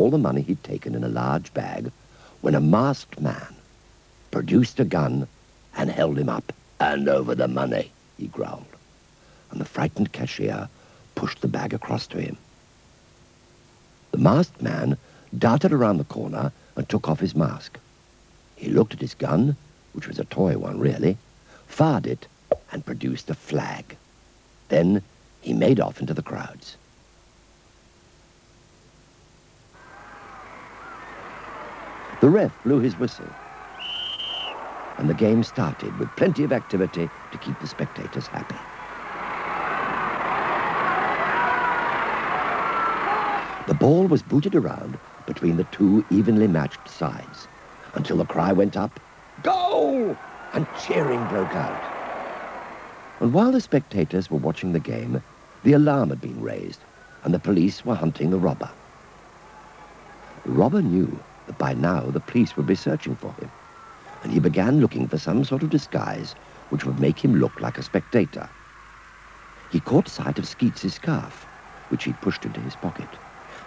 all the money he'd taken in a large bag when a masked man produced a gun and held him up. "Hand over the money," he growled. And the frightened cashier pushed the bag across to him. The masked man darted around the corner and took off his mask. He looked at his gun, which was a toy one really, fired it, and produced a flag. Then he made off into the crowds. The ref blew his whistle, and the game started with plenty of activity to keep the spectators happy. The ball was booted around between the two evenly matched sides until the cry went up, "Goal!" and cheering broke out. And while the spectators were watching the game, the alarm had been raised and the police were hunting the robber. The robber knew that by now the police would be searching for him, and he began looking for some sort of disguise which would make him look like a spectator. He caught sight of Skeets's scarf, which he'd pushed into his pocket,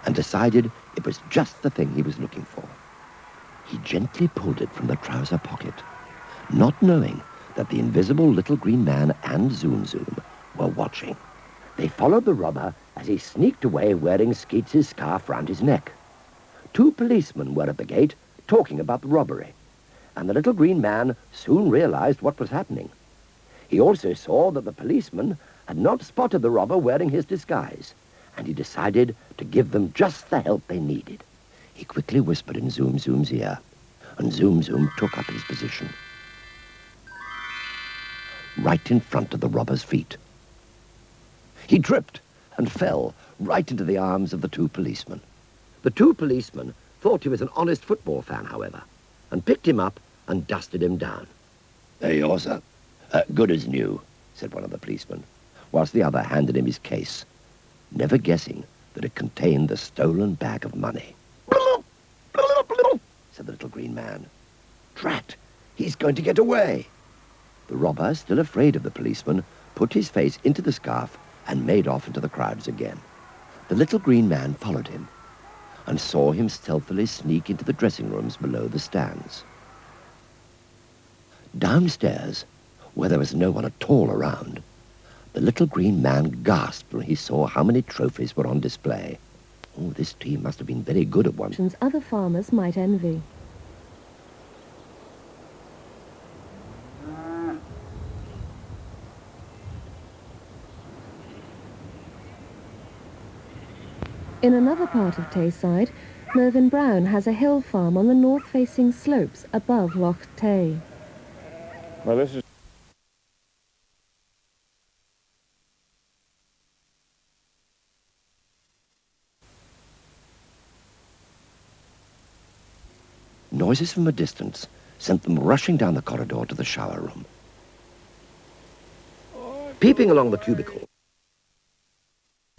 and decided it was just the thing he was looking for. He gently pulled it from the trouser pocket, not knowing that the invisible little green man and Zoom Zoom were watching. They followed the robber as he sneaked away wearing Skeets's scarf round his neck. Two policemen were at the gate talking about the robbery, and the little green man soon realized what was happening. He also saw that the policeman had not spotted the robber wearing his disguise, and he decided to give them just the help they needed. He quickly whispered in Zoom Zoom's ear, and Zoom Zoom took up his position right in front of the robber's feet. He tripped and fell right into the arms of the two policemen. The two policemen thought he was an honest football fan, however, and picked him up and dusted him down. "There you are, sir. Good as new," said one of the policemen, whilst the other handed him his case, never guessing that it contained the stolen bag of money. Said the little green man. "Drat! He's going to get away!" The robber, still afraid of the policeman, put his face into the scarf and made off into the crowds again. The little green man followed him and saw him stealthily sneak into the dressing rooms below the stands. Downstairs, where there was no one at all around, the little green man gasped when he saw how many trophies were on display. Oh, this team must have been very good at one. Other farmers might envy. In another part of Tayside, Mervyn Brown has a hill farm on the north-facing slopes above Loch Tay. Well, this is... Noises from a distance sent them rushing down the corridor to the shower room. Peeping along the cubicle,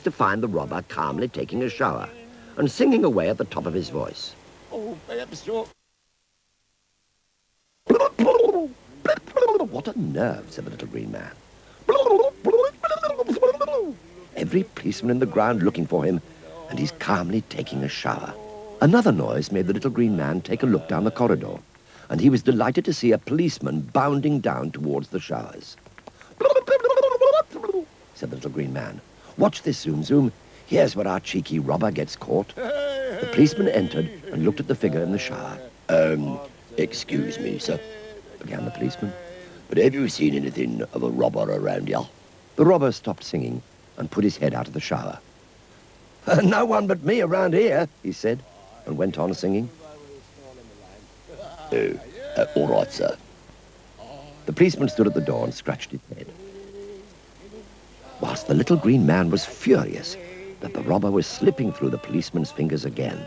to find the robber calmly taking a shower and singing away at the top of his voice. Oh, perhaps you're... What a nerve, said the little green man. Every policeman in the ground looking for him, and he's calmly taking a shower. Another noise made the little green man take a look down the corridor, and he was delighted to see a policeman bounding down towards the showers. Said the little green man. "Watch this, Zoom Zoom. Here's where our cheeky robber gets caught." The policeman entered and looked at the figure in the shower. Excuse me, sir," began the policeman, "but have you seen anything of a robber around here?" The robber stopped singing and put his head out of the shower. "No one but me around here," he said, and went on singing. All right, sir." The policeman stood at the door and scratched his head, whilst the little green man was furious that the robber was slipping through the policeman's fingers again.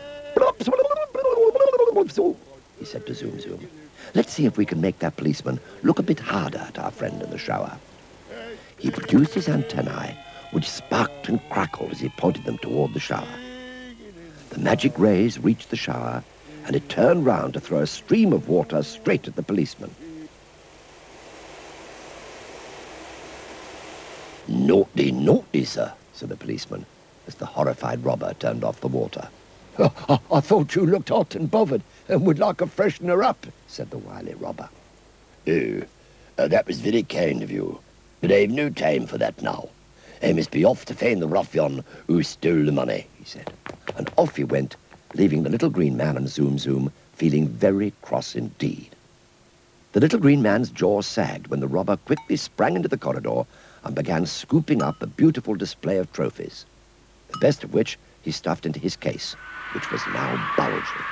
He said to Zoom Zoom, "Let's see if we can make that policeman look a bit harder at our friend in the shower." He produced his antennae, which sparked and crackled as he pointed them toward the shower. The magic rays reached the shower, and it turned round to throw a stream of water straight at the policeman. "Naughty, naughty, sir," said the policeman, as the horrified robber turned off the water. I thought you looked hot and bothered and would like a freshener up, said the wily robber. Oh, that was very kind of you. But I've no time for that now. I must be off to find the ruffian who stole the money, he said. And off he went, leaving the little green man and Zoom Zoom feeling very cross indeed. The little green man's jaw sagged when the robber quickly sprang into the corridor and began scooping up a beautiful display of trophies, the best of which he stuffed into his case, which was now bulging.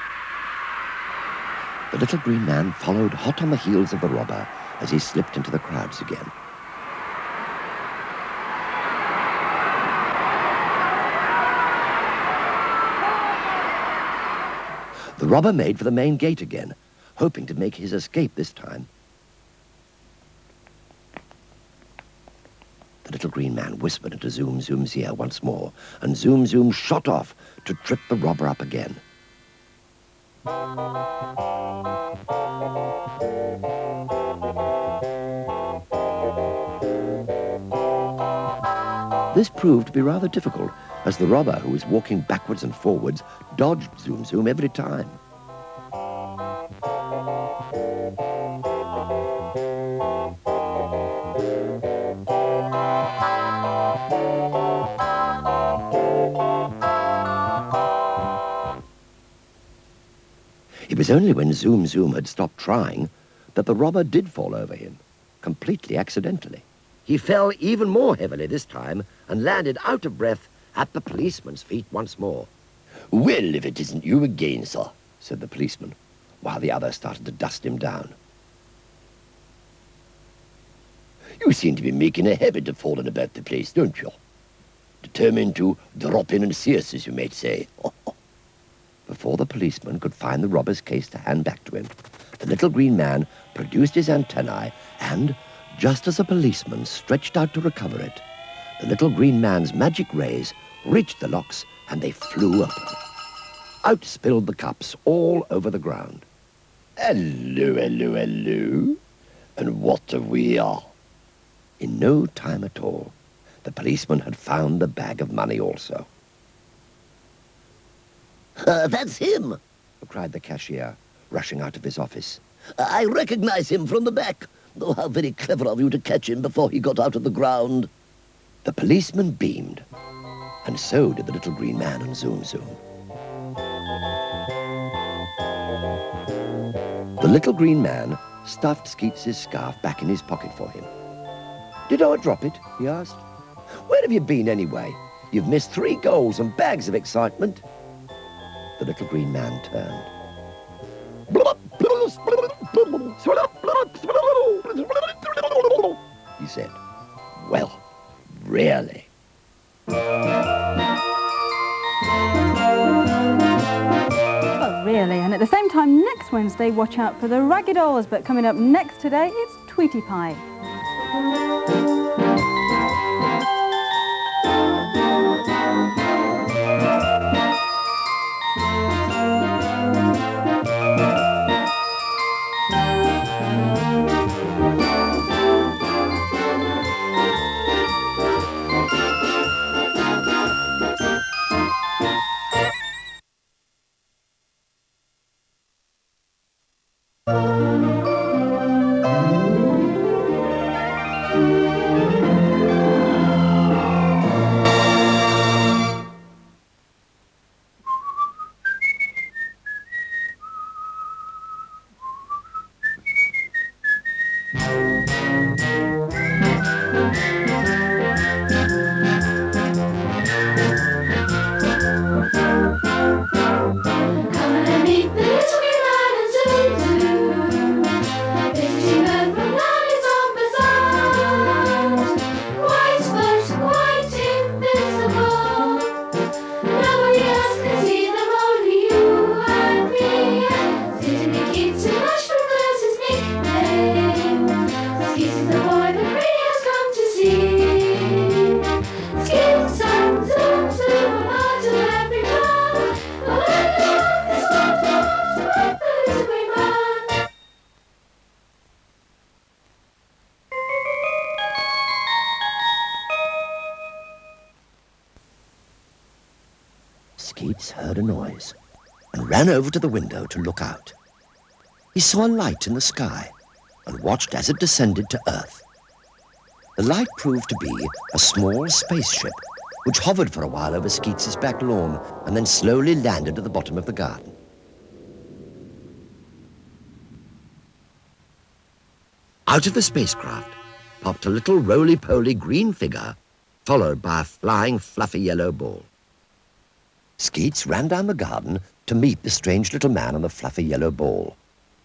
The little green man followed hot on the heels of the robber as he slipped into the crowds again. The robber made for the main gate again, hoping to make his escape this time. The little green man whispered into Zoom Zoom's ear once more, and Zoom Zoom shot off to trip the robber up again. This proved to be rather difficult, as the robber, who was walking backwards and forwards, dodged Zoom Zoom every time. It was only when Zoom Zoom had stopped trying that the robber did fall over him, completely accidentally. He fell even more heavily this time and landed out of breath at the policeman's feet once more. Well, if it isn't you again, sir, said the policeman, while the other started to dust him down. You seem to be making a habit of falling about the place, don't you? Determined to drop in and see us, as you might say. Before the policeman could find the robber's case to hand back to him, the little green man produced his antennae and, just as the policeman stretched out to recover it, the little green man's magic rays reached the locks and they flew open. Out spilled the cups all over the ground. Hello, hello, hello. And what have we here? In no time at all, the policeman had found the bag of money also. That's him, cried the cashier, rushing out of his office. I recognize him from the back. Oh, how very clever of you to catch him before he got out of the ground. The policeman beamed, and so did the little green man and Zoom Zoom. The little green man stuffed Skeets's scarf back in his pocket for him. "Did I drop it?" he asked. "Where have you been anyway? You've missed 3 goals and bags of excitement." The little green man turned. He said, "Well, really." Oh, really? And at the same time next Wednesday, watch out for the Raggy Dolls. But coming up next today, it's Tweety Pie. Skeets heard a noise and ran over to the window to look out. He saw a light in the sky and watched as it descended to Earth. The light proved to be a small spaceship which hovered for a while over Skeets's back lawn and then slowly landed at the bottom of the garden. Out of the spacecraft popped a little roly-poly green figure, followed by a flying fluffy yellow ball. Skeets ran down the garden to meet the strange little man and the fluffy yellow ball,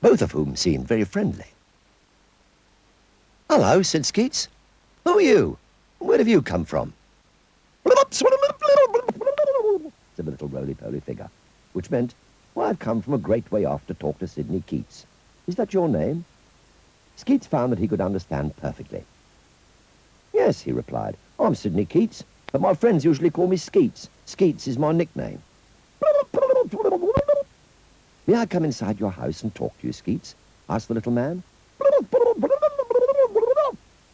both of whom seemed very friendly. "Hello," said Skeets. "Who are you? Where have you come from?" said the little roly-poly figure, which meant, "Well, I've come from a great way off to talk to Sidney Keats. Is that your name?" Skeets found that he could understand perfectly. "Yes," he replied, "I'm Sidney Keats, but my friends usually call me Skeets. Skeets is my nickname." "May I come inside your house and talk to you, Skeets?" asked the little man.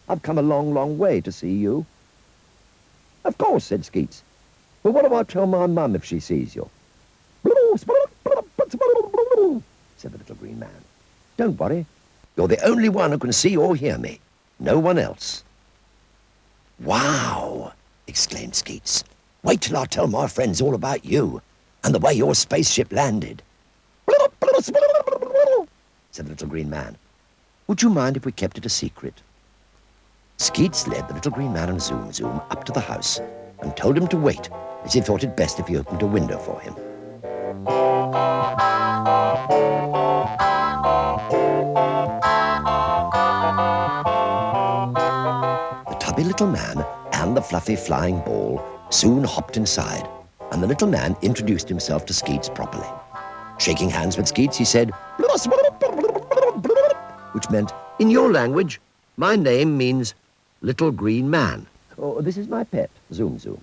"I've come a long, long way to see you." "Of course," said Skeets. "But what do I tell my mum if she sees you?" said the little green man. "Don't worry. You're the only one who can see or hear me. No one else." "Wow!" exclaimed Skeets. "Wait till I tell my friends all about you and the way your spaceship landed." said the little green man. "Would you mind if we kept it a secret?" Skeets led the little green man and Zoom Zoom up to the house and told him to wait, as he thought it best if he opened a window for him. The tubby little man and the fluffy flying ball soon hopped inside, and the little man introduced himself to Skeets properly. Shaking hands with Skeets, he said, which meant, "In your language, my name means Little Green Man. Oh, this is my pet, Zoom Zoom."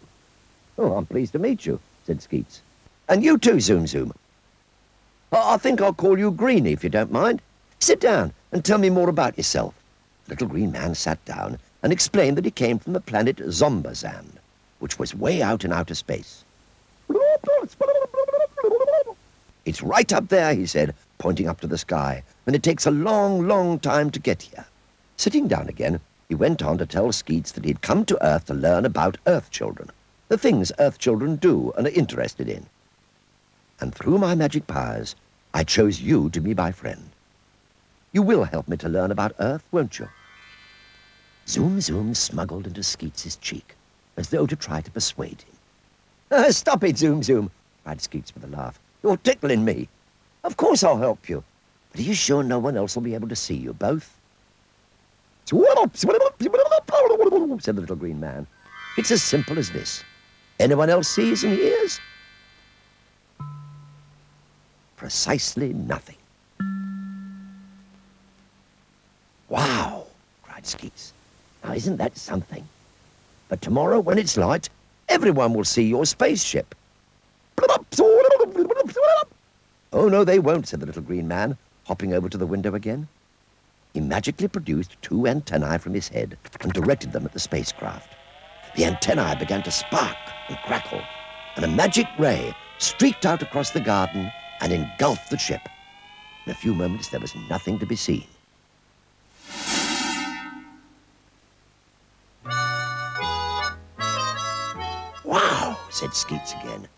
"Oh, I'm pleased to meet you," said Skeets. "And you too, Zoom Zoom. I think I'll call you Greenie, if you don't mind. Sit down and tell me more about yourself." Little Green Man sat down and explained that he came from the planet Zombazand, which was way out in outer space. "It's right up there," he said, pointing up to the sky, "and it takes a long, long time to get here." Sitting down again, he went on to tell Skeets that he'd come to Earth to learn about Earth children, the things Earth children do and are interested in. "And through my magic powers, I chose you to be my friend. You will help me to learn about Earth, won't you?" Zoom Zoom smuggled into Skeets's cheek, as though to try to persuade him. "Stop it, Zoom Zoom," cried Skeets with a laugh. "You're tickling me. Of course I'll help you. But are you sure no one else will be able to see you both?" said the little green man. "It's as simple as this. Anyone else sees and hears?" Precisely nothing. "Wow!" cried Skeets. "Now isn't that something? But tomorrow, when it's light, everyone will see your spaceship." "Oh, no, they won't," said the little green man, hopping over to the window again. He magically produced 2 antennae from his head and directed them at the spacecraft. The antennae began to spark and crackle, and a magic ray streaked out across the garden and engulfed the ship. In a few moments, there was nothing to be seen. "Wow," said Skeets again.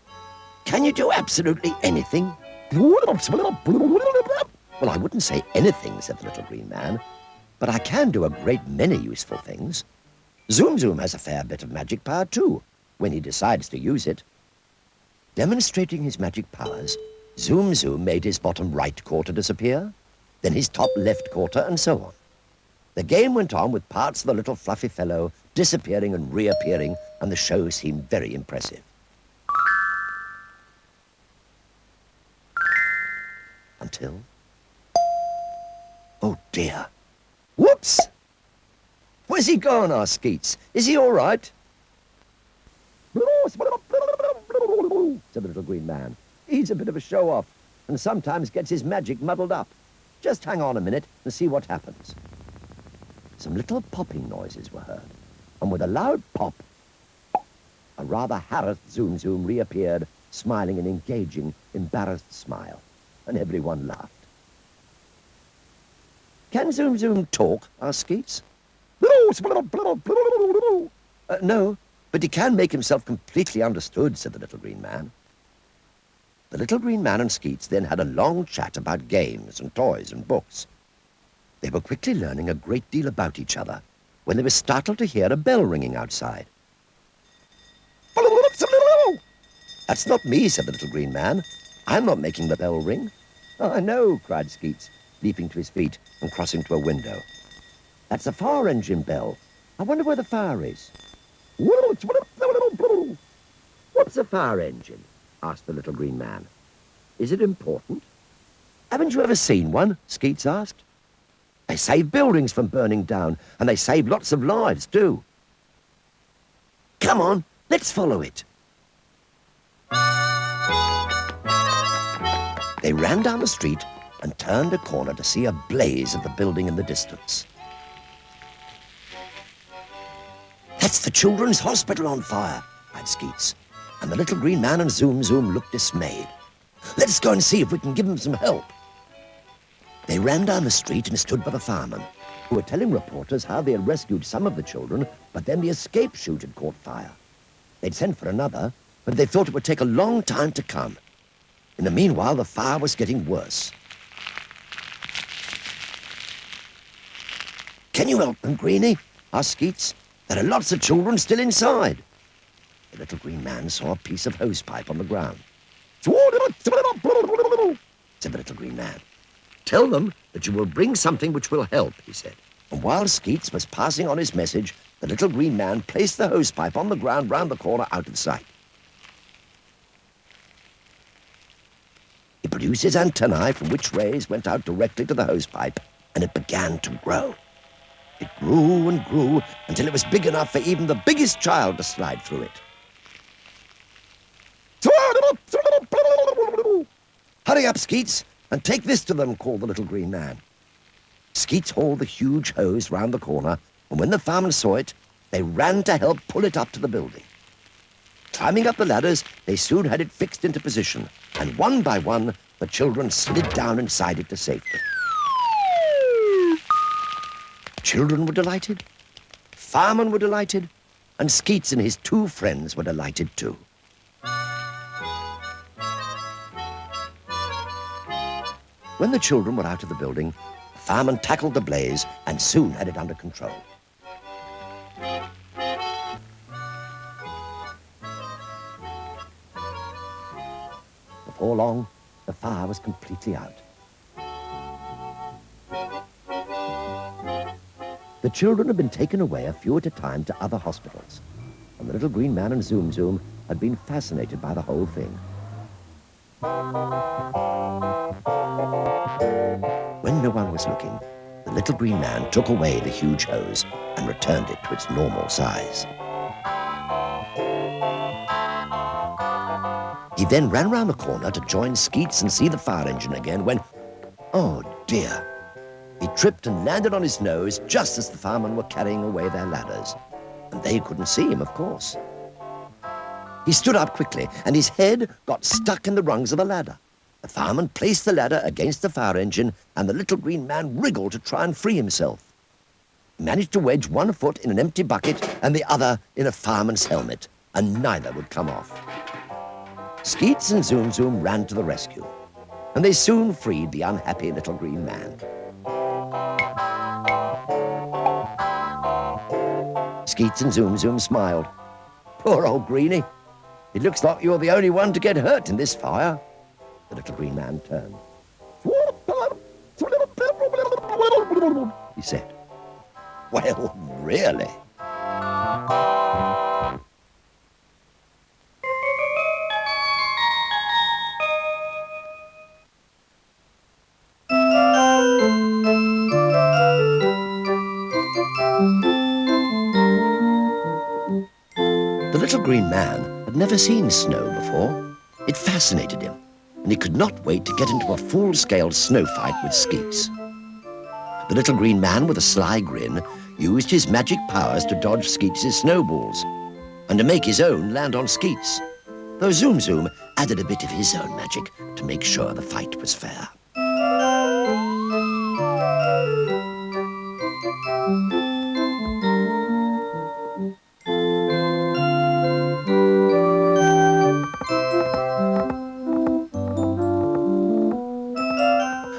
"Can you do absolutely anything?" "Well, I wouldn't say anything," said the little green man, "but I can do a great many useful things. Zoom Zoom has a fair bit of magic power, too, when he decides to use it." Demonstrating his magic powers, Zoom Zoom made his bottom right quarter disappear, then his top left quarter, and so on. The game went on with parts of the little fluffy fellow disappearing and reappearing, and the show seemed very impressive. Until... oh, dear. Whoops! "Where's he gone?" asked Skeets. "Is he all right?" said the little green man. "He's a bit of a show-off and sometimes gets his magic muddled up. Just hang on a minute and see what happens." Some little popping noises were heard, and with a loud pop, a rather harassed Zoom Zoom reappeared, smiling an engaging, embarrassed smile, and everyone laughed. "Can Zoom Zoom talk?" asked Skeets. No, but he can make himself completely understood," said the little green man. The little green man and Skeets then had a long chat about games and toys and books. They were quickly learning a great deal about each other when they were startled to hear a bell ringing outside. "That's not me," said the little green man. "I'm not making the bell ring." "Oh, I know," cried Skeets, leaping to his feet and crossing to a window. "That's a fire engine bell. I wonder where the fire is." "What's a fire engine?" asked the little green man. "Is it important?" "Haven't you ever seen one?" Skeets asked. "They save buildings from burning down, and they save lots of lives, too." "Come on, let's follow it." They ran down the street and turned a corner to see a blaze of the building in the distance. "That's the children's hospital on fire," cried Skeets, and the little green man and Zoom Zoom looked dismayed. "Let's go and see if we can give them some help." They ran down the street and stood by the firemen, who were telling reporters how they had rescued some of the children, but then the escape chute had caught fire. They'd sent for another, but they thought it would take a long time to come. In the meanwhile, the fire was getting worse. "Can you help them, Greenie?" asked Skeets. "There are lots of children still inside." The little green man saw a piece of hosepipe on the ground. "Said the little green man. "Tell them that you will bring something which will help," he said. And while Skeets was passing on his message, the little green man placed the hosepipe on the ground round the corner out of sight. He produced his antennae, from which rays went out directly to the hosepipe, and it began to grow. It grew and grew until it was big enough for even the biggest child to slide through it. "Hurry up, Skeets, and take this to them," called the little green man. Skeets hauled the huge hose round the corner, and when the firemen saw it, they ran to help pull it up to the building. Climbing up the ladders, they soon had it fixed into position, and one by one, the children slid down inside it to safety. Children were delighted, firemen were delighted, and Skeets and his two friends were delighted too. When the children were out of the building, the firemen tackled the blaze and soon had it under control. Before long, the fire was completely out. The children had been taken away a few at a time to other hospitals, and the little green man and Zoom Zoom had been fascinated by the whole thing. When no one was looking, the little green man took away the huge hose and returned it to its normal size. He then ran round the corner to join Skeets and see the fire engine again when, oh dear, he tripped and landed on his nose just as the firemen were carrying away their ladders, and they couldn't see him, of course. He stood up quickly, and his head got stuck in the rungs of the ladder. The fireman placed the ladder against the fire engine, and the little green man wriggled to try and free himself. He managed to wedge one foot in an empty bucket and the other in a fireman's helmet, and neither would come off. Skeets and Zoom Zoom ran to the rescue, and they soon freed the unhappy little green man. Skeets and Zoom Zoom smiled. "Poor old Greenie. It looks like you're the only one to get hurt in this fire." The little green man turned. He said, "Well, really?" The little green man had never seen snow before. It fascinated him, and he could not wait to get into a full-scale snow fight with Skeets. The little green man, with a sly grin, used his magic powers to dodge Skeets' snowballs and to make his own land on Skeets. though Zoom Zoom added a bit of his own magic to make sure the fight was fair.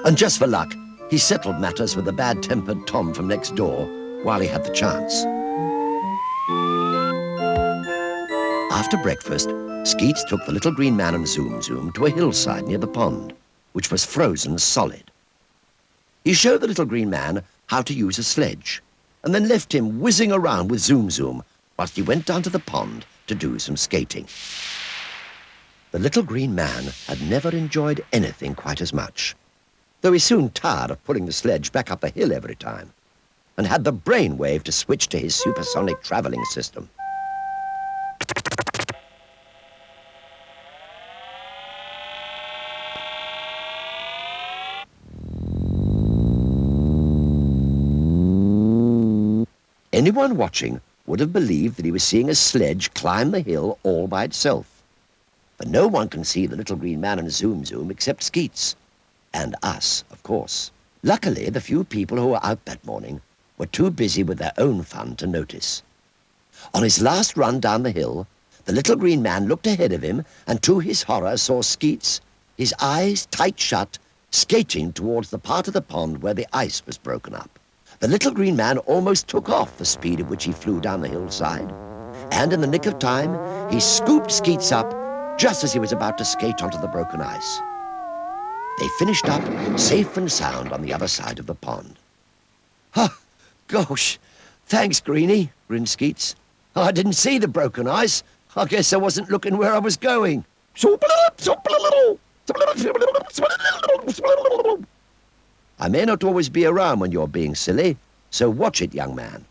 And just for luck, he settled matters with the bad-tempered Tom from next door while he had the chance. After breakfast, Skeets took the little green man and Zoom Zoom to a hillside near the pond, which was frozen solid. He showed the little green man how to use a sledge, and then left him whizzing around with Zoom Zoom whilst he went down to the pond to do some skating. The little green man had never enjoyed anything quite as much, though he soon tired of pulling the sledge back up a hill every time, and had the brainwave to switch to his supersonic travelling system. Anyone watching would have believed that he was seeing a sledge climb the hill all by itself. But no one can see the little green man and Zoom Zoom except Skeets. And us, of course. Luckily, the few people who were out that morning were too busy with their own fun to notice. On his last run down the hill, the little green man looked ahead of him and to his horror saw Skeets, his eyes tight shut, skating towards the part of the pond where the ice was broken up. The little green man almost took off the speed at which he flew down the hillside, and in the nick of time, he scooped Skeets up just as he was about to skate onto the broken ice. They finished up safe and sound on the other side of the pond. "Oh, gosh, thanks, Greenie," grinned Skeets. "I didn't see the broken ice. I guess I wasn't looking where I was going." I may not always be around when you're being silly, so watch it, young man.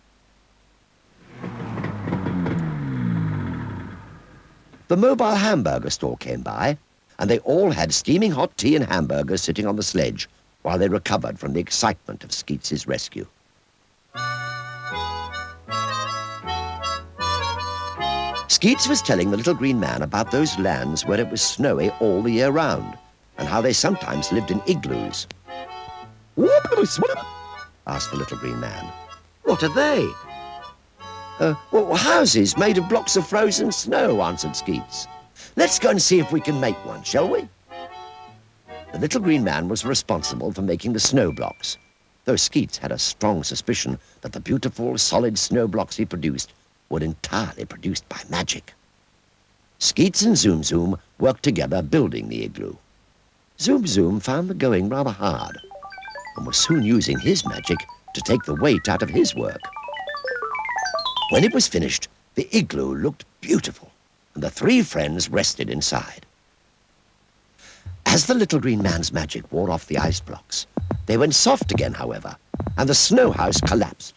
The mobile hamburger store came by, and they all had steaming hot tea and hamburgers sitting on the sledge while they recovered from the excitement of Skeets' rescue. Skeets was telling the little green man about those lands where it was snowy all the year round, and how they sometimes lived in igloos. Asked the little green man. "What are they?" Well, houses made of blocks of frozen snow," answered Skeets. "Let's go and see if we can make one, shall we?" The little green man was responsible for making the snow blocks, though Skeets had a strong suspicion that the beautiful, solid snow blocks he produced were entirely produced by magic. Skeets and Zoom Zoom worked together building the igloo. Zoom Zoom found the going rather hard, and was soon using his magic to take the weight out of his work. When it was finished, the igloo looked beautiful, and the three friends rested inside. As the little green man's magic wore off the ice blocks, they went soft again, however, and the snow house collapsed.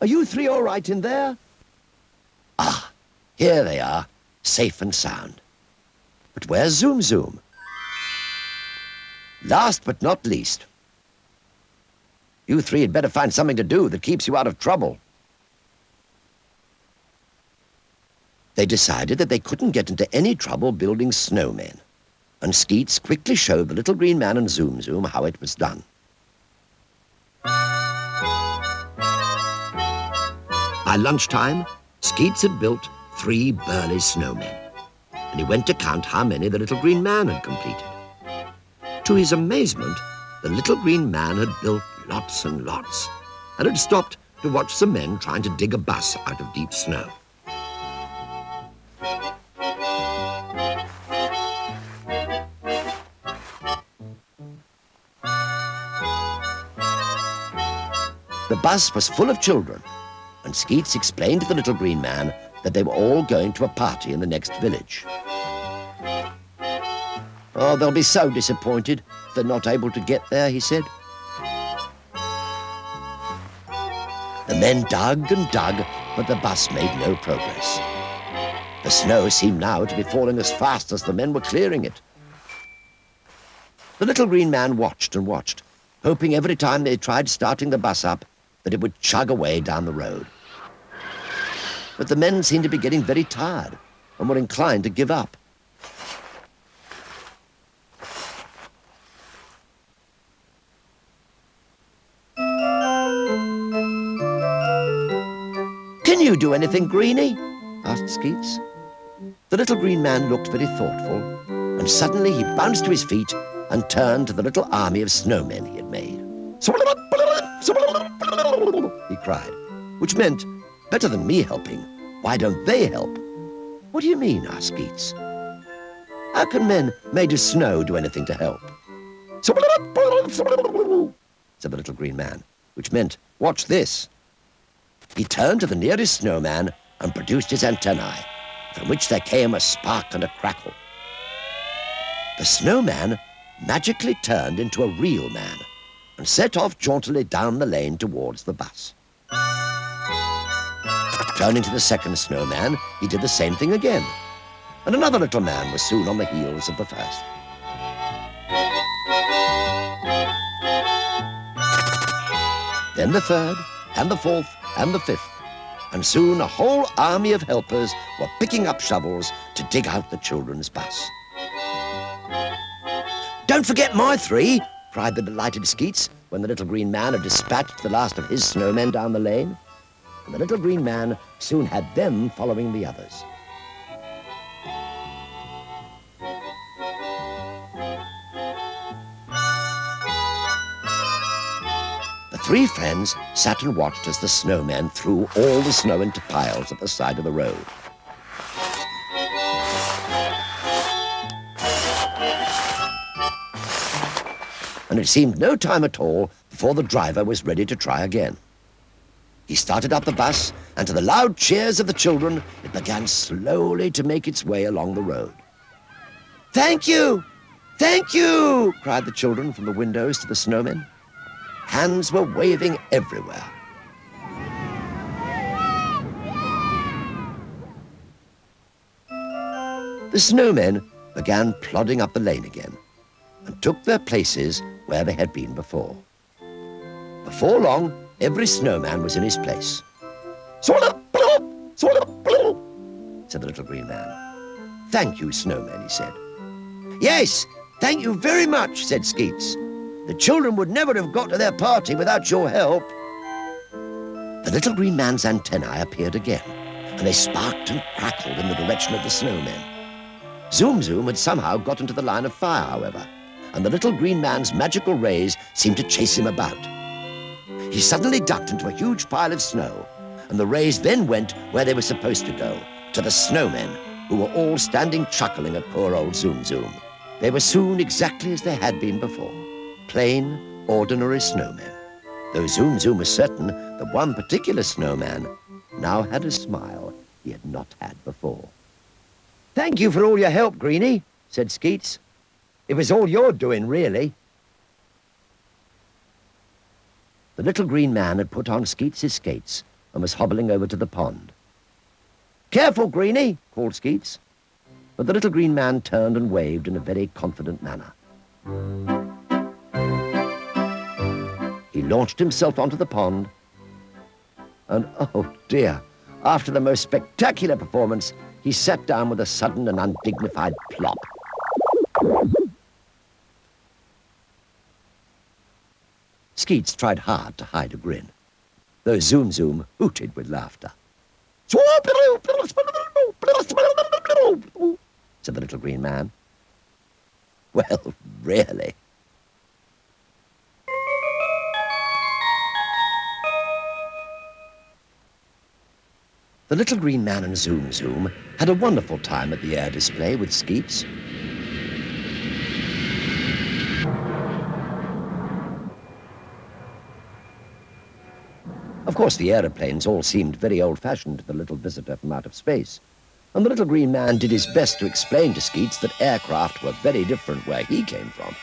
"Are you three all right in there?" "Ah, here they are, safe and sound. But where's Zoom Zoom?" "Last but not least, you three had better find something to do that keeps you out of trouble." They decided that they couldn't get into any trouble building snowmen, and Skeets quickly showed the little green man and Zoom Zoom how it was done. By lunchtime, Skeets had built 3 burly snowmen, and he went to count how many the little green man had completed. To his amazement, the little green man had built lots and lots, and had stopped to watch some men trying to dig a bus out of deep snow. The bus was full of children, and Skeets explained to the little green man that they were all going to a party in the next village. "Oh, they'll be so disappointed if they're not able to get there," he said. The men dug and dug, but the bus made no progress. The snow seemed now to be falling as fast as the men were clearing it. The little green man watched and watched, hoping every time they tried starting the bus up that it would chug away down the road. But the men seemed to be getting very tired, and were inclined to give up. "Can you do anything, Greenie?" asked Skeets. The little green man looked very thoughtful, and suddenly he bounced to his feet and turned to the little army of snowmen he had made. He cried, which meant, "Better than me helping, why don't they help?" "What do you mean?" asked Skeets. "How can men made of snow do anything to help?" said the little green man, which meant, "Watch this." He turned to the nearest snowman and produced his antennae, from which there came a spark and a crackle. The snowman magically turned into a real man and set off jauntily down the lane towards the bus. Turning to the second snowman, he did the same thing again, and another little man was soon on the heels of the first. Then the third, and the fourth, and the fifth, and soon a whole army of helpers were picking up shovels to dig out the children's bus. "Don't forget my three," cried the delighted Skeets when the little green man had dispatched the last of his snowmen down the lane. And the little green man soon had them following the others. The three friends sat and watched as the snowmen threw all the snow into piles at the side of the road. And it seemed no time at all before the driver was ready to try again. He started up the bus, and to the loud cheers of the children, it began slowly to make its way along the road. "Thank you! Thank you!" cried the children from the windows to the snowmen. Hands were waving everywhere. The snowmen began plodding up the lane again and took their places where they had been before. Before long, every snowman was in his place. "Swallow, said the little green man. "Thank you, snowman," he said. "Yes, thank you very much," said Skeets. "The children would never have got to their party without your help." The little green man's antennae appeared again, and they sparked and crackled in the direction of the snowmen. Zoom Zoom had somehow got into the line of fire, however, and the little green man's magical rays seemed to chase him about. He suddenly ducked into a huge pile of snow, and the rays then went where they were supposed to go, to the snowmen, who were all standing chuckling at poor old Zoom Zoom. They were soon exactly as they had been before, plain, ordinary snowmen, though Zoom Zoom was certain that one particular snowman now had a smile he had not had before. "Thank you for all your help, Greenie," said Skeets. "It was all your doing, really." The little green man had put on Skeets' skates and was hobbling over to the pond. "Careful, Greenie," called Skeets. But the little green man turned and waved in a very confident manner. He launched himself onto the pond, and oh dear, after the most spectacular performance, he sat down with a sudden and undignified plop. Skeets tried hard to hide a grin, though Zoom Zoom hooted with laughter. Said the little green man. "Well, really." The little green man and Zoom Zoom had a wonderful time at the air display with Skeets. Of course, the aeroplanes all seemed very old-fashioned to the little visitor from out of space, and the little green man did his best to explain to Skeets that aircraft were very different where he came from.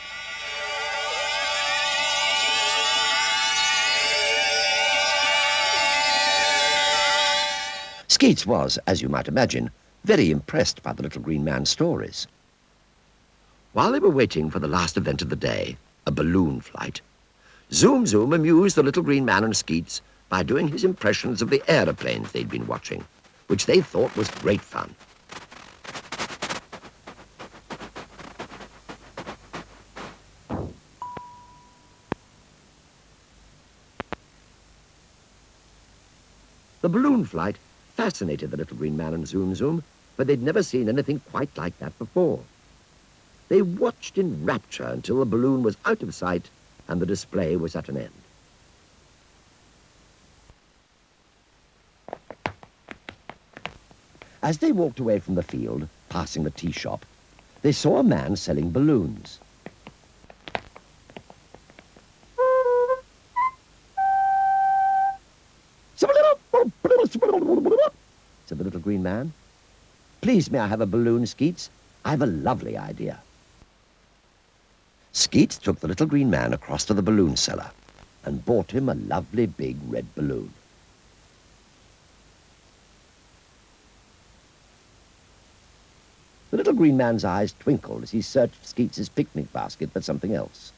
Skeets was, as you might imagine, very impressed by the little green man's stories. While they were waiting for the last event of the day, a balloon flight, Zoom Zoom amused the little green man and Skeets by doing his impressions of the aeroplanes they'd been watching, which they thought was great fun. The balloon flight fascinated the little green man and Zoom Zoom, but they'd never seen anything quite like that before. They watched in rapture until the balloon was out of sight and the display was at an end. As they walked away from the field, passing the tea shop, they saw a man selling balloons. Said the little green man. Please, may I have a balloon, Skeets? I've a lovely idea. Skeets took the little green man across to the balloon seller and bought him a lovely big red balloon. The little green man's eyes twinkled as he searched Skeets' picnic basket for something else.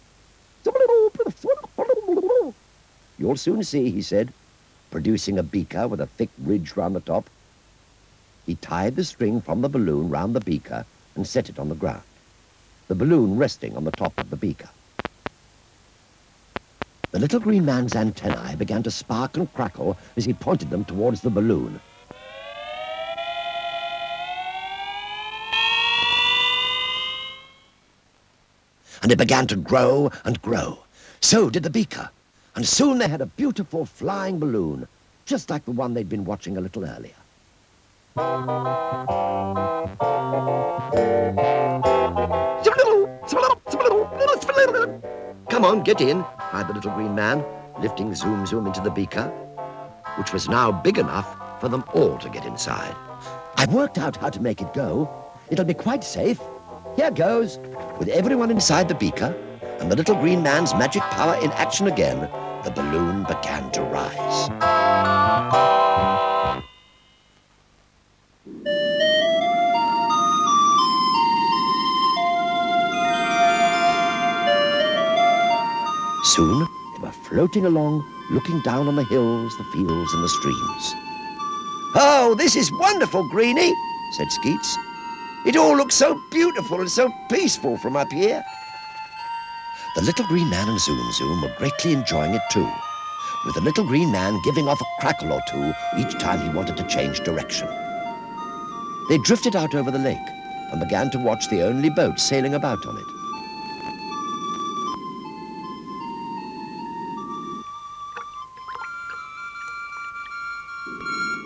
You'll soon see, he said, producing a beaker with a thick ridge round the top. He tied the string from the balloon round the beaker and set it on the ground, the balloon resting on the top of the beaker. The little green man's antennae began to spark and crackle as he pointed them towards the balloon. And it began to grow and grow. So did the beaker. And soon they had a beautiful flying balloon, just like the one they'd been watching a little earlier. Come on, get in, cried the little green man, lifting Zoom Zoom into the beaker, which was now big enough for them all to get inside. I've worked out how to make it go. It'll be quite safe. Here goes. With everyone inside the beaker and the little green man's magic power in action again, the balloon began to rise. Soon they were floating along, looking down on the hills, the fields, and the streams. "Oh, this is wonderful, Greenie," said Skeets. "It all looks so beautiful and so peaceful from up here." The little green man and Zoom Zoom were greatly enjoying it too, with the little green man giving off a crackle or two each time he wanted to change direction. They drifted out over the lake and began to watch the only boat sailing about on it.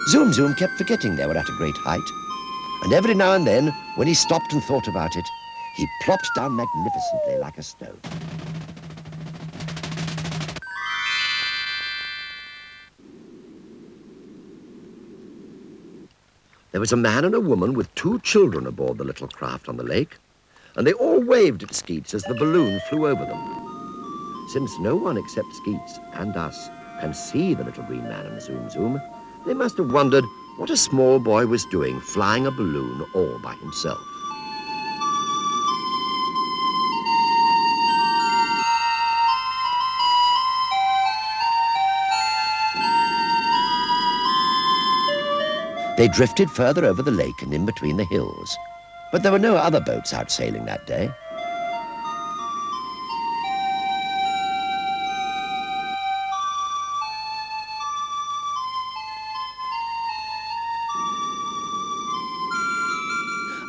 Zoom Zoom kept forgetting they were at a great height, and every now and then, when he stopped and thought about it, he plopped down magnificently like a stone. There was a man and a woman with 2 children aboard the little craft on the lake, and they all waved at Skeets as the balloon flew over them. Since no one except Skeets and us can see the little green man and Zoom Zoom, they must have wondered what a small boy was doing flying a balloon all by himself. They drifted further over the lake and in between the hills, but there were no other boats out sailing that day.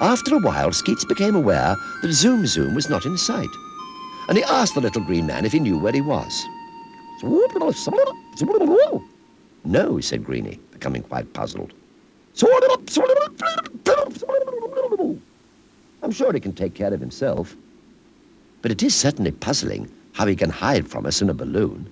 After a while, Skeets became aware that Zoom Zoom was not in sight, and he asked the little green man if he knew where he was. "No," said Greenie, becoming quite puzzled. "I'm sure he can take care of himself, but it is certainly puzzling how he can hide from us in a balloon."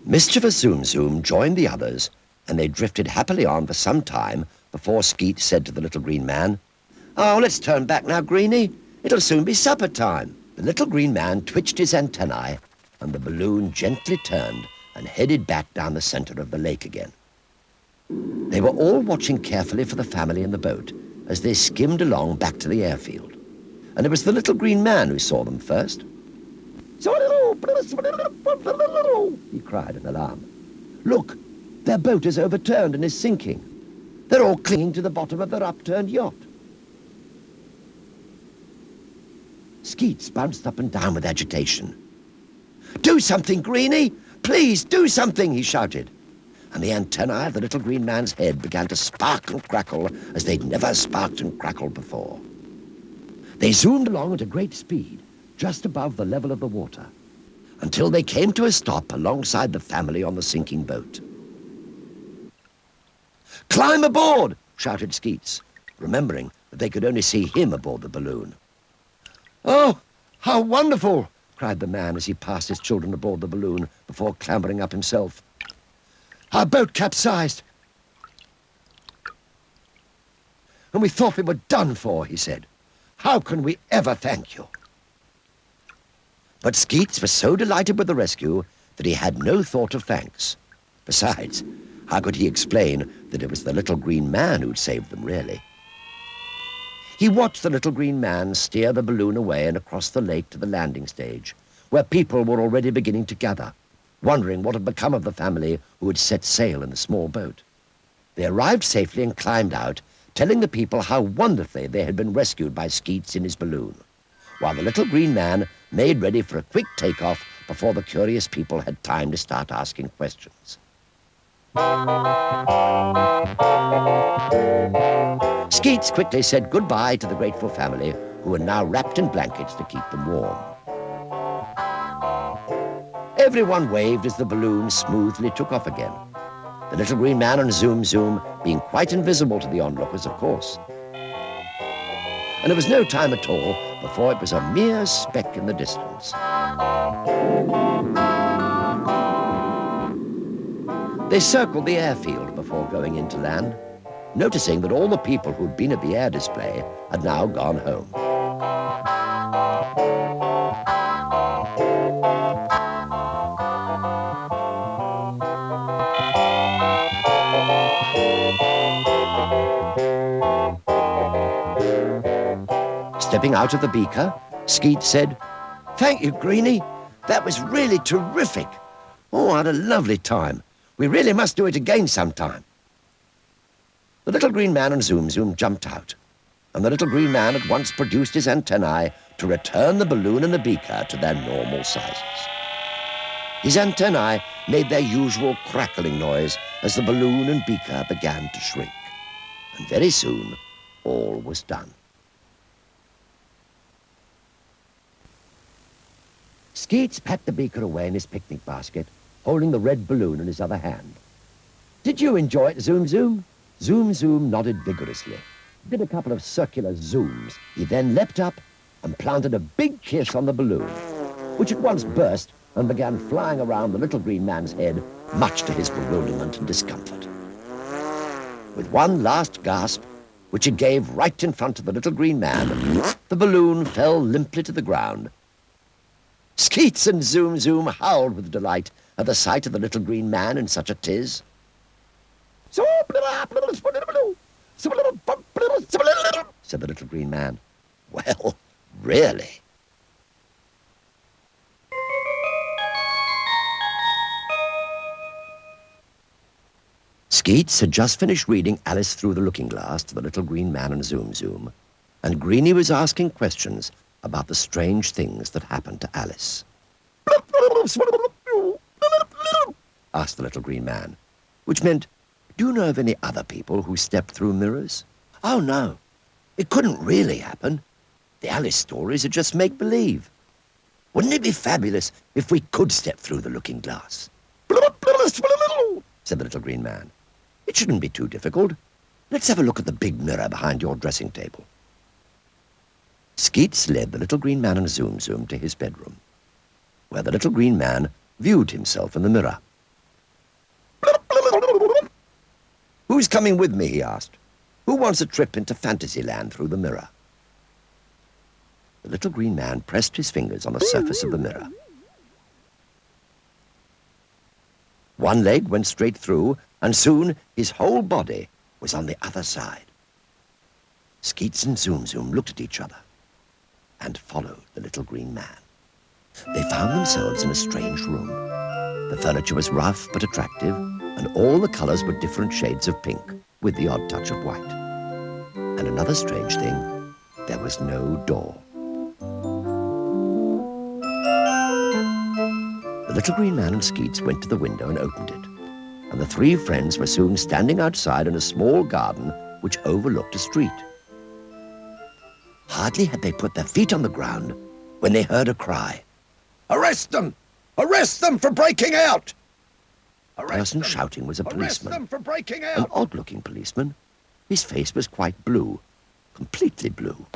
Mischievous Zoom Zoom joined the others, and they drifted happily on for some time before Skeets said to the little green man, "Oh, let's turn back now, Greenie. It'll soon be supper time." The little green man twitched his antennae, and the balloon gently turned and headed back down the center of the lake again. They were all watching carefully for the family in the boat as they skimmed along back to the airfield, and it was the little green man who saw them first. He cried in alarm. "Look, their boat is overturned and is sinking. They're all clinging to the bottom of their upturned yacht." Skeets bounced up and down with agitation. "Do something, Greenie! Please, do something!" he shouted. And the antennae of the little green man's head began to spark and crackle as they'd never sparked and crackled before. They zoomed along at a great speed, just above the level of the water, until they came to a stop alongside the family on the sinking boat. "Climb aboard!" shouted Skeets, remembering that they could only see him aboard the balloon. "Oh, how wonderful!" cried the man as he passed his children aboard the balloon before clambering up himself. "Our boat capsized, and we thought we were done for," he said. "How can we ever thank you?" But Skeets was so delighted with the rescue that he had no thought of thanks. Besides, how could he explain that it was the little green man who'd saved them, really? He watched the little green man steer the balloon away and across the lake to the landing stage, where people were already beginning to gather, wondering what had become of the family who had set sail in the small boat. They arrived safely and climbed out, telling the people how wonderfully they had been rescued by Skeets in his balloon, while the little green man made ready for a quick takeoff before the curious people had time to start asking questions. Skeets quickly said goodbye to the grateful family, who were now wrapped in blankets to keep them warm. Everyone waved as the balloon smoothly took off again, the little green man and Zoom Zoom being quite invisible to the onlookers, of course. And there was no time at all before it was a mere speck in the distance. They circled the airfield before going into land, noticing that all the people who'd been at the air display had now gone home. Stepping out of the beaker, Skeets said, "Thank you, Greenie. That was really terrific. Oh, I had a lovely time. We really must do it again sometime." The little green man and Zoom Zoom jumped out, and the little green man at once produced his antennae to return the balloon and the beaker to their normal sizes. His antennae made their usual crackling noise as the balloon and beaker began to shrink, and very soon all was done. Skeets packed the beaker away in his picnic basket, holding the red balloon in his other hand. "Did you enjoy it, Zoom Zoom?" Zoom Zoom nodded vigorously, did a couple of circular zooms. He then leapt up and planted a big kiss on the balloon, which at once burst and began flying around the little green man's head, much to his bewilderment and discomfort. With one last gasp, which it gave right in front of the little green man, the balloon fell limply to the ground. Skeets and Zoom Zoom howled with delight at the sight of the little green man in such a tiz. Said the little green man. "Well, really." Skeets had just finished reading Alice Through the Looking Glass to the little green man and Zoom Zoom, and Greenie was asking questions about the strange things that happened to Alice. Asked the little green man, which meant, "Do you know of any other people who stepped through mirrors?" "Oh, no. It couldn't really happen. The Alice stories are just make-believe. Wouldn't it be fabulous if we could step through the looking glass?" Said the little green man. "It shouldn't be too difficult. Let's have a look at the big mirror behind your dressing table." Skeets led the little green man and Zoom Zoom to his bedroom, where the little green man viewed himself in the mirror. "Who's coming with me?" he asked. "Who wants a trip into Fantasyland through the mirror?" The little green man pressed his fingers on the surface of the mirror. One leg went straight through, and soon his whole body was on the other side. Skeets and Zoom Zoom looked at each other and followed the little green man. They found themselves in a strange room. The furniture was rough but attractive, and all the colors were different shades of pink, with the odd touch of white. And another strange thing, there was no door. The little green man and Skeets went to the window and opened it, and the three friends were soon standing outside in a small garden which overlooked a street. Hardly had they put their feet on the ground when they heard a cry. Arrest them! Arrest them for breaking out! The person shouting was a Arrest policeman, them for breaking an out! odd-looking policeman. His face was quite blue, completely blue.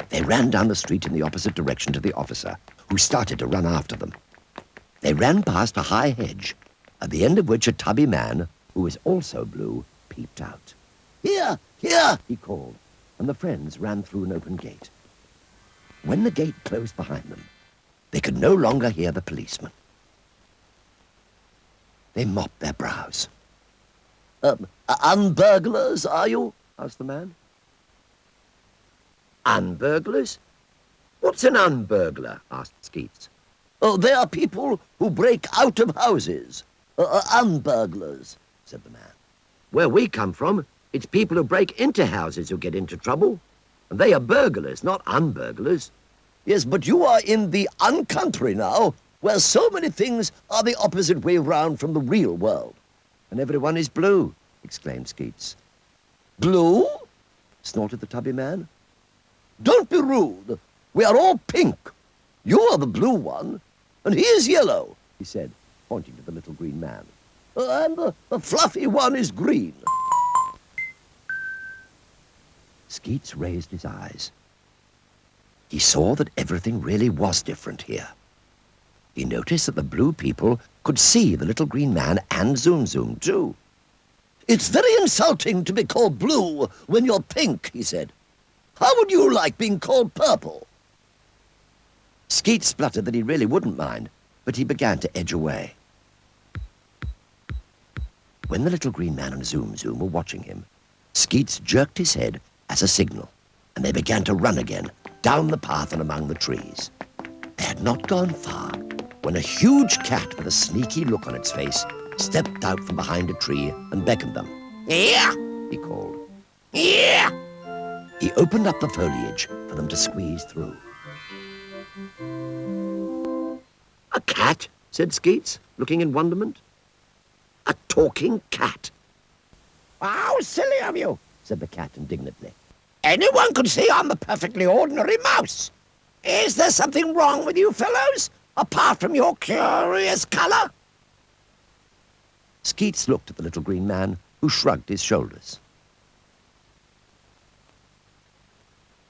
They ran down the street in the opposite direction to the officer, who started to run after them. They ran past a high hedge, at the end of which a tubby man, who was also blue, peeped out. Here, here! He called, and the friends ran through an open gate. When the gate closed behind them, they could no longer hear the policeman. They mopped their brows. Unburglars, are you? Asked the man. Unburglars? What's an unburglar? Asked Skeets. Oh, they are people who break out of houses. Unburglars, said the man. Where we come from, it's people who break into houses who get into trouble. And they are burglars, not unburglars. Yes, but you are in the uncountry now, where so many things are the opposite way round from the real world. And everyone is blue, exclaimed Skeets. Blue? Snorted the tubby man. Don't be rude. We are all pink. You are the blue one, and he is yellow, He said, pointing to the little green man. And the fluffy one is green. Skeets raised his eyes. He saw that everything really was different here. He noticed that the blue people could see the little green man and Zoom Zoom, too. It's very insulting to be called blue when you're pink, he said. How would you like being called purple? Skeets spluttered that he really wouldn't mind, but he began to edge away. When the little green man and Zoom Zoom were watching him, Skeets jerked his head as a signal, and they began to run again, down the path and among the trees. They had not gone far when a huge cat with a sneaky look on its face stepped out from behind a tree and beckoned them. Yeah, He called. yeah. He opened up the foliage for them to squeeze through. A cat, said Skeets, looking in wonderment. A talking cat. How silly of you! Said the cat indignantly. Anyone could see I'm a perfectly ordinary mouse. Is there something wrong with you fellows, apart from your curious colour? Skeets looked at the little green man, who shrugged his shoulders.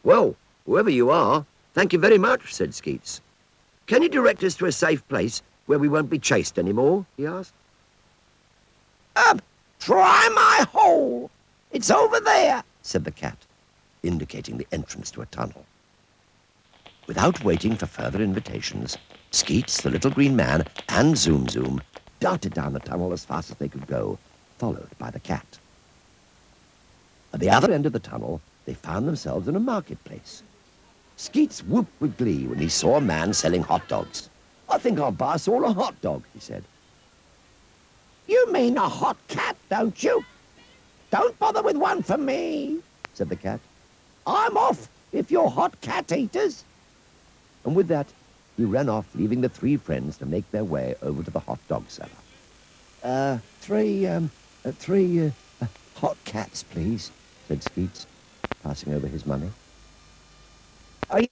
Well, whoever you are, thank you very much, said Skeets. Can you direct us to a safe place where we won't be chased anymore? He asked. Try my hole. It's over there, said the cat, indicating the entrance to a tunnel. Without waiting for further invitations, Skeets, the little green man, and Zoom Zoom darted down the tunnel as fast as they could go, followed by the cat. At the other end of the tunnel, they found themselves in a marketplace. Skeets whooped with glee when he saw a man selling hot dogs. I think I'll buy us all a hot dog, he said. You mean a hot cat, don't you? Don't bother with one for me, said the cat. I'm off if you're hot cat eaters. And with that, he ran off, leaving the three friends to make their way over to the hot dog seller. Three hot cats, please, said Skeets, passing over his money. Are you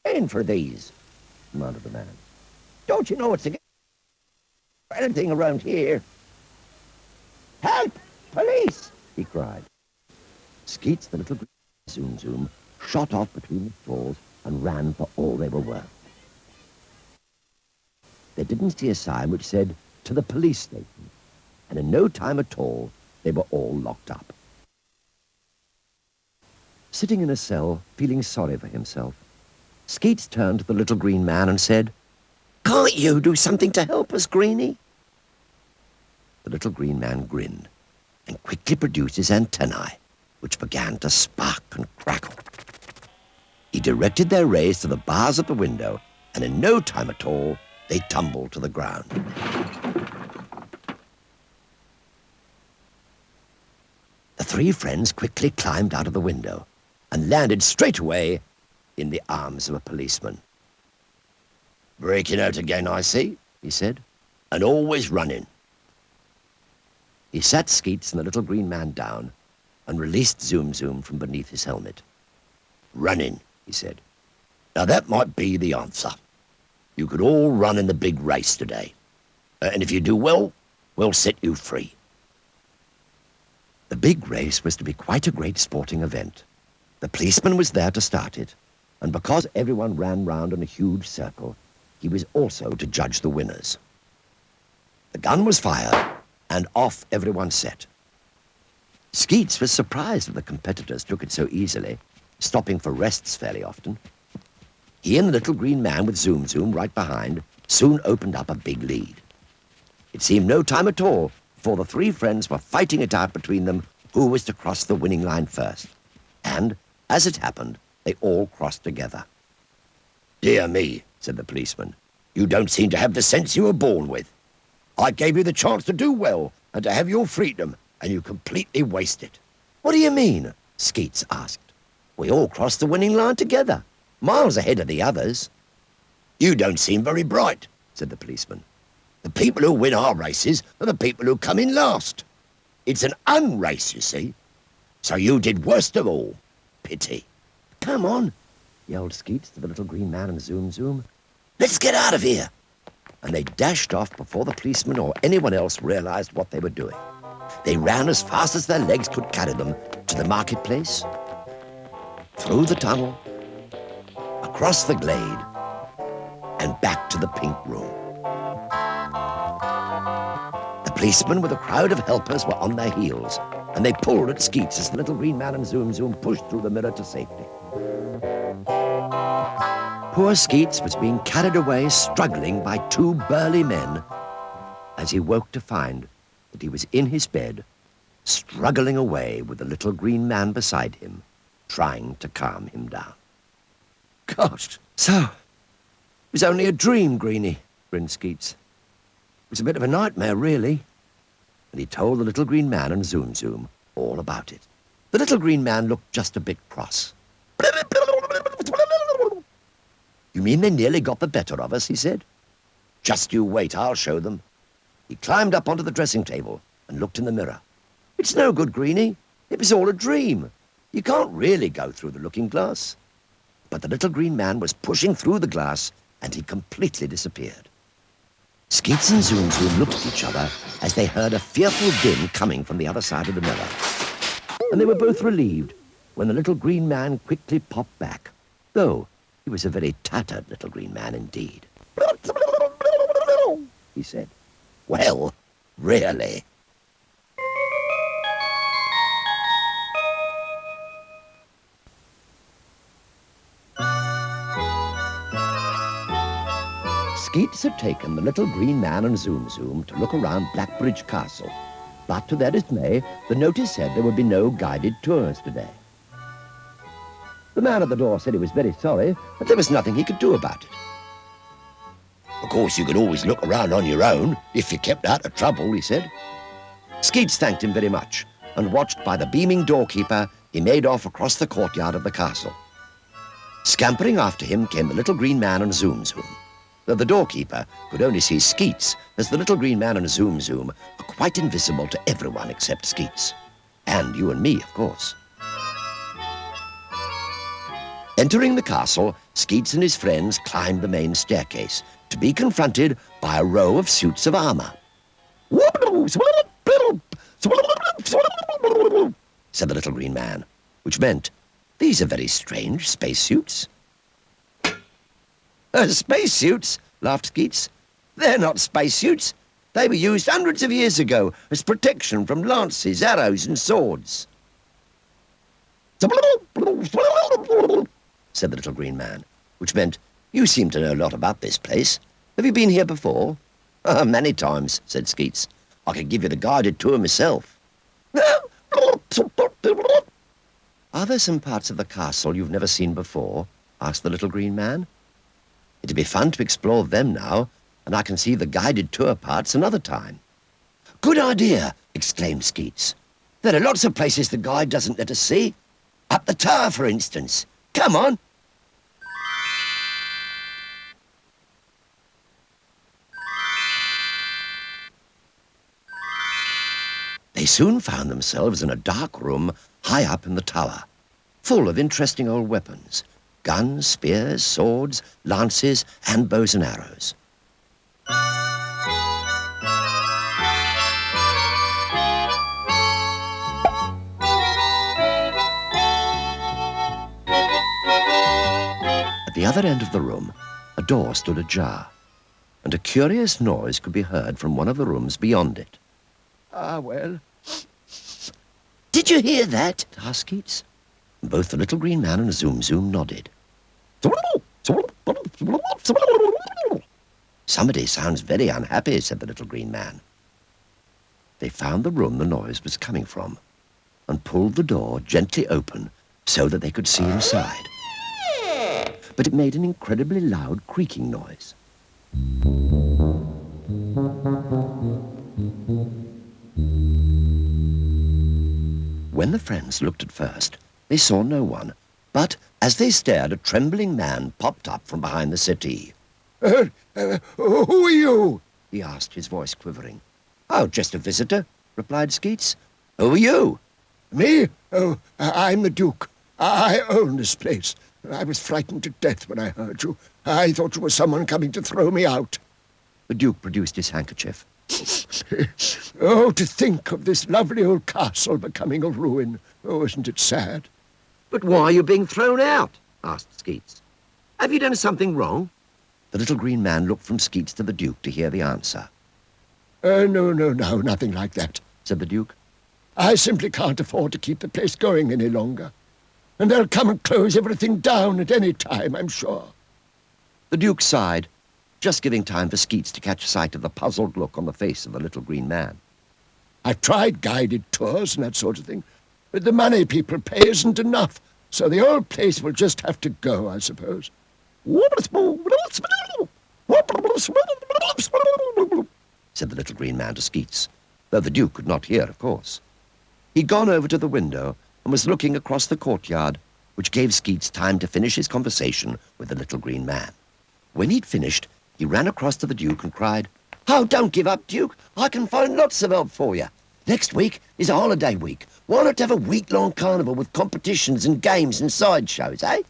paying for these? Demanded the man. Don't you know it's against anything around here? Help! Police! He cried. Skeets, the little green Zoom Zoom, shot off between the stalls and ran for all they were worth. They didn't see a sign which said, to the police station, and in no time at all, they were all locked up. Sitting in a cell, feeling sorry for himself, Skeets turned to the little green man and said, "Can't you do something to help us, Greenie?" The little green man grinned and quickly produced his antennae, which began to spark and crackle. He directed their rays to the bars of the window, and in no time at all, they tumbled to the ground. The three friends quickly climbed out of the window and landed straight away in the arms of a policeman. Breaking out again, I see, he said, and always running. He sat Skeets and the little green man down and released Zoom Zoom from beneath his helmet. Running, he said. Now that might be the answer. You could all run in the big race today. And if you do well, we'll set you free. The big race was to be quite a great sporting event. The policeman was there to start it, and because everyone ran round in a huge circle, he was also to judge the winners. The gun was fired, and off everyone set. Skeets was surprised that the competitors took it so easily, stopping for rests fairly often. He and the little green man with Zoom Zoom right behind soon opened up a big lead. It seemed no time at all before the three friends were fighting it out between them who was to cross the winning line first. And, as it happened, they all crossed together. Dear me, said the policeman, you don't seem to have the sense you were born with. I gave you the chance to do well and to have your freedom, and you completely waste it. What do you mean? Skeets asked. We all crossed the winning line together, miles ahead of the others. You don't seem very bright, said the policeman. The people who win our races are the people who come in last. It's an unrace, you see. So you did worst of all. Pity. Come on, yelled Skeets to the little green man and Zoom Zoom. Let's get out of here. And they dashed off before the policeman or anyone else realized what they were doing. They ran as fast as their legs could carry them to the marketplace, through the tunnel, across the glade, and back to the pink room. The policemen with a crowd of helpers were on their heels, and they pulled at Skeets as the little green man and Zoom Zoom pushed through the mirror to safety. Poor Skeets was being carried away, struggling by two burly men, as he woke to find that he was in his bed, struggling away with the little green man beside him, trying to calm him down. Gosh, so it was only a dream, Greenie, grinned Skeets. It was a bit of a nightmare, really. And he told the little green man and Zoom Zoom all about it. The little green man looked just a bit cross. You mean they nearly got the better of us, he said. Just you wait, I'll show them. He climbed up onto the dressing table and looked in the mirror. It's no good, Greenie. It was all a dream. You can't really go through the looking glass. But the little green man was pushing through the glass, and he completely disappeared. Skeets and Zoom Zoom looked at each other as they heard a fearful din coming from the other side of the mirror. And they were both relieved when the little green man quickly popped back, though he was a very tattered little green man indeed. He said, Well, really. Skeets had taken the little green man and Zoom Zoom to look around Blackbridge Castle, but to their dismay, the notice said there would be no guided tours today. The man at the door said he was very sorry, but there was nothing he could do about it. Of course, you could always look around on your own, if you kept out of trouble, he said. Skeets thanked him very much, and watched by the beaming doorkeeper, he made off across the courtyard of the castle. Scampering after him came the little green man and Zoom Zoom, though the doorkeeper could only see Skeets, as the little green man and Zoom Zoom are quite invisible to everyone except Skeets. And you and me, of course. Entering the castle, Skeets and his friends climbed the main staircase, to be confronted by a row of suits of armor. Said the little green man, which meant, these are very strange spacesuits. Spacesuits? Laughed Skeets. They're not spacesuits. They were used hundreds of years ago as protection from lances, arrows, and swords. Said the little green man, which meant, you seem to know a lot about this place. Have you been here before? Many times, said Skeets. I could give you the guided tour myself. Are there some parts of the castle you've never seen before? Asked the little green man. It'd be fun to explore them now, and I can see the guided tour parts another time. Good idea, exclaimed Skeets. There are lots of places the guide doesn't let us see. Up the tower, for instance. Come on. They soon found themselves in a dark room high up in the tower, full of interesting old weapons, guns, spears, swords, lances, and bows and arrows. At the other end of the room, a door stood ajar, and a curious noise could be heard from one of the rooms beyond it. Ah, well. "Did you hear that?" asked Skeets. And both the little green man and Zoom Zoom nodded. "Somebody sounds very unhappy," said the little green man. They found the room the noise was coming from and pulled the door gently open so that they could see inside. But it made an incredibly loud creaking noise. When the friends looked at first, they saw no one, but as they stared, a trembling man popped up from behind the settee. Who are you? He asked, his voice quivering. "Oh, just a visitor," replied Skeets. "Who are you?" Me? Oh, I'm the Duke. I own this place. I was frightened to death when I heard you. I thought you were someone coming to throw me out. The Duke produced his handkerchief. Oh, to think of this lovely old castle becoming a ruin. Oh, isn't it sad? "But why are you being thrown out?" asked Skeets. "Have you done something wrong?" The little green man looked from Skeets to the Duke to hear the answer. No, nothing like that," said the Duke. "I simply can't afford to keep the place going any longer. And they'll come and close everything down at any time, I'm sure." The Duke sighed, just giving time for Skeets to catch sight of the puzzled look on the face of the little green man. "I've tried guided tours and that sort of thing, but the money people pay isn't enough, so the old place will just have to go, I suppose." said the little green man to Skeets, though the Duke could not hear, of course. He'd gone over to the window and was looking across the courtyard, which gave Skeets time to finish his conversation with the little green man. When he'd finished, he ran across to the Duke and cried, "Oh, don't give up, Duke. I can find lots of help for you. Next week is a holiday week. Why not have a week-long carnival with competitions and games and sideshows, eh?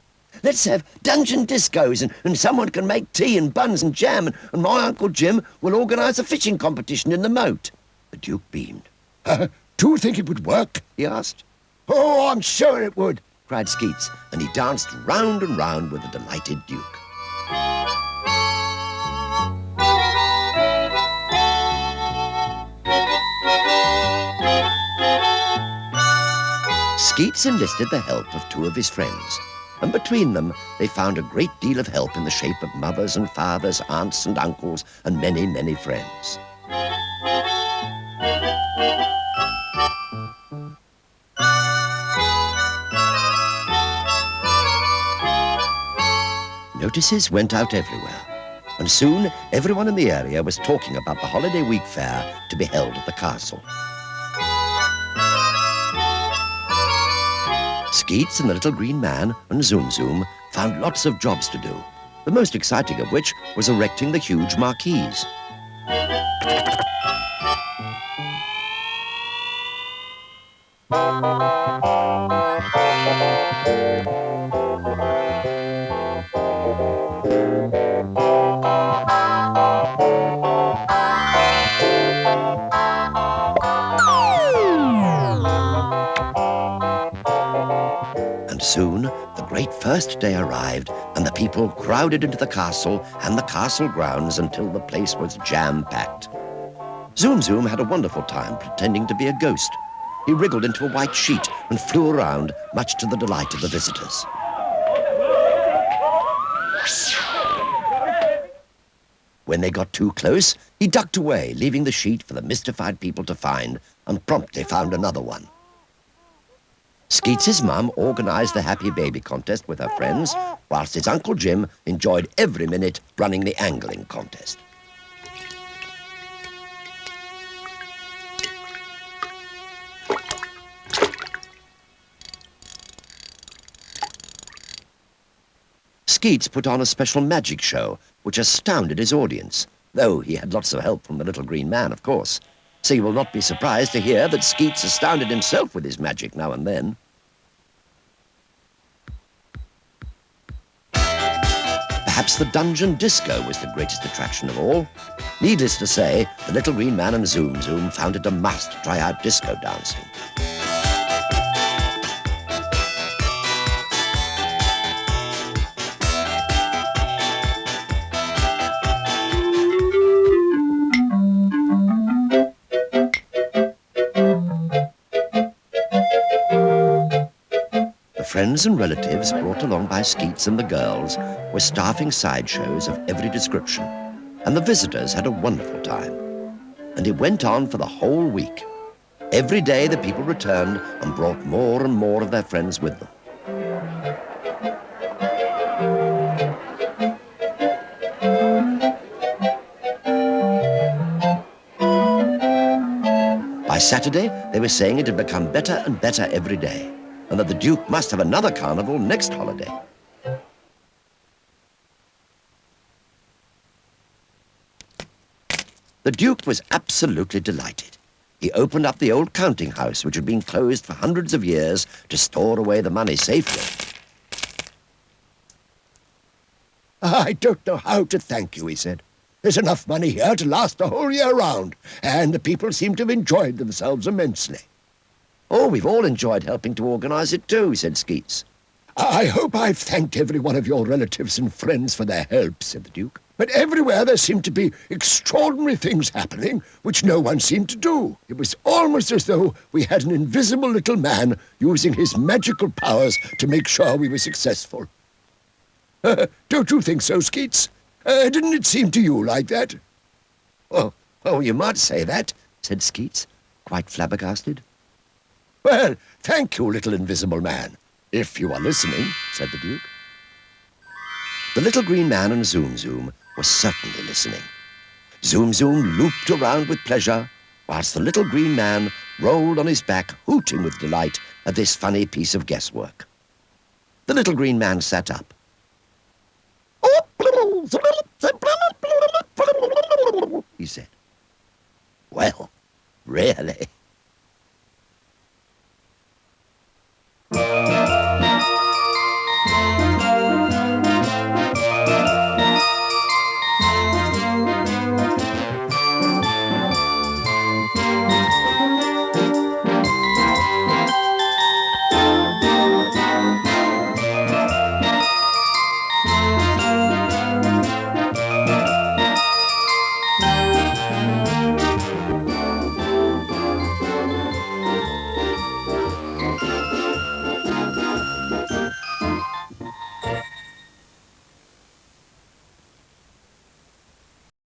Let's have dungeon discos and someone can make tea and buns and jam and my Uncle Jim will organise a fishing competition in the moat." The Duke beamed. Do you think it would work? He asked. "Oh, I'm sure it would," cried Skeets, and he danced round and round with the delighted Duke. Skeets enlisted the help of two of his friends, and between them they found a great deal of help in the shape of mothers and fathers, aunts and uncles, and many, many friends. Notices went out everywhere, and soon everyone in the area was talking about the holiday week fair to be held at the castle. Skeets and the little green man and Zoom Zoom found lots of jobs to do, the most exciting of which was erecting the huge marquees. Soon, the great first day arrived, and the people crowded into the castle and the castle grounds until the place was jam-packed. Zoom Zoom had a wonderful time pretending to be a ghost. He wriggled into a white sheet and flew around, much to the delight of the visitors. When they got too close, he ducked away, leaving the sheet for the mystified people to find, and promptly found another one. Skeets' mum organised the Happy Baby contest with her friends, whilst his Uncle Jim enjoyed every minute running the angling contest. Skeets put on a special magic show, which astounded his audience, though he had lots of help from the little green man, of course. So you will not be surprised to hear that Skeets astounded himself with his magic now and then. Perhaps the dungeon disco was the greatest attraction of all. Needless to say, the Little Green Man and Zoom Zoom found it a must to try out disco dancing. The friends and relatives brought along by Skeets and the girls were staffing sideshows of every description, and the visitors had a wonderful time. And it went on for the whole week. Every day the people returned and brought more and more of their friends with them. By Saturday, they were saying it had become better and better every day, and that the Duke must have another carnival next holiday. The Duke was absolutely delighted. He opened up the old counting house, which had been closed for hundreds of years, to store away the money safely. I don't know how to thank you, he said. There's enough money here to last the whole year round, and the people seem to have enjoyed themselves immensely. Oh, we've all enjoyed helping to organize it too, said Skeets. I hope I've thanked every one of your relatives and friends for their help, said the Duke. But everywhere there seemed to be extraordinary things happening which no one seemed to do. It was almost as though we had an invisible little man using his magical powers to make sure we were successful. Don't you think so, Skeets? Didn't it seem to you like that? Oh, you might say that, said Skeets, quite flabbergasted. Well, thank you, little invisible man. If you are listening, said the Duke. The Little Green Man and Zoom Zoom were certainly listening. Zoom Zoom looped around with pleasure, whilst the Little Green Man rolled on his back, hooting with delight at this funny piece of guesswork. The Little Green Man sat up. He said, "Well, really?"